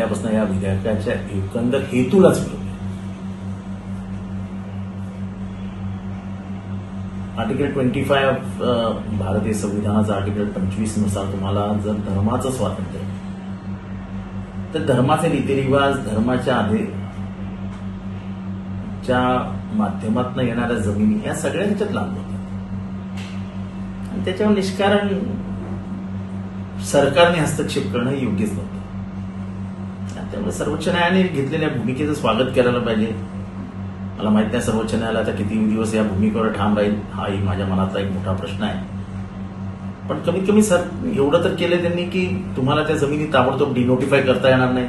पहिल्यापासून या विधेयकाच्या एकंदर हेतूलाच विरोध आहे. आर्टिकल 25 भारतीय संविधानाचा आर्टिकल 25 नुसार तुम्हाला जर धर्माचं स्वातंत्र्य तर धर्माचे रीतिरिवाज धर्माच्या च्या माध्यमातून येणाऱ्या जमिनी या सगळ्या ह्याच्यात लागू होत्या आणि त्याच्यावर निष्कारण सरकारने हस्तक्षेप करणं योग्यच नव्हतं. त्यामुळे सर्वोच्च न्यायालयाने घेतलेल्या भूमिकेचं स्वागत करायला पाहिजे. मला माहित नाही सर्वोच्च न्यायालयाचा किती दिवस या भूमिकेवर ठाम राहील, हाही माझ्या मनातला एक मोठा प्रश्न आहे. पण कमीत कमी एवढं तर केलं त्यांनी की तुम्हाला त्या जमिनी ताबडतोब डिनोटिफाय करता येणार नाही,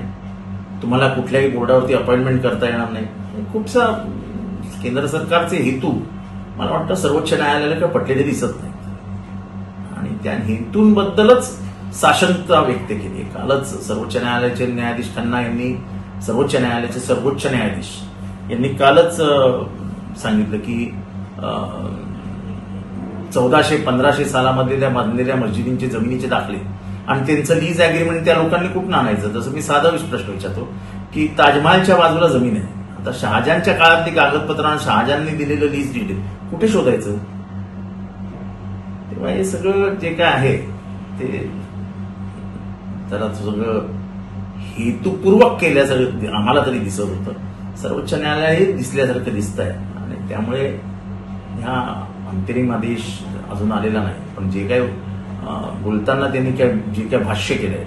तुम्हाला कुठल्याही बोर्डावरती अपॉइंटमेंट करता येणार नाही. खूपसा केंद्र सरकारचे हेतू मला वाटतं सर्वोच्च न्यायालयाला काही पटलेले दिसत नाही आणि त्या हेतूंबद्दलच साशंकता व्यक्त केली. कालच सर्वोच्च न्यायालयाचे न्यायाधीश खन्ना यांनी सर्वोच्च न्यायालयाचे सर्वोच्च न्यायाधीश यांनी कालच सांगितलं की 1400-1500 सालामध्ये त्या बांधलेल्या मस्जिदींचे जमिनीचे दाखले आणि त्यांचं लीज अग्रीमेंट त्या लोकांनी कुठून आणायचं. जसं मी साधा प्रश्न विचारतो की ताजमहालच्या बाजूला जमीन आहे, आता शहाजहानच्या काळातली कागदपत्र आणि शहाजहानने दिलेलं लीज डीड कुठे शोधायचं. तेव्हा हे सगळं जे काय आहे ते जरा सगळं हेतुपूर्वक केल्यासारखं आम्हाला तरी दिसत होतं. सर्वोच्च न्यायालय दिसल्यासारखं दिसत आहे आणि त्यामुळे ह्या अंतरिम आदेश अजून आलेला नाही, पण जे काय बोलताना त्यांनी जे काय भाष्य केलंय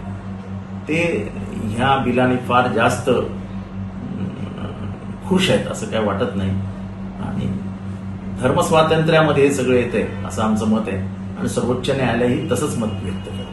ते ह्या बिलाने फार जास्त खुश आहेत असं काय वाटत नाही आणि धर्मस्वातंत्र्यामध्ये हे सगळं येतंय असं आमचं मत आहे आणि सर्वोच्च न्यायालयही तसंच मत व्यक्त करतं.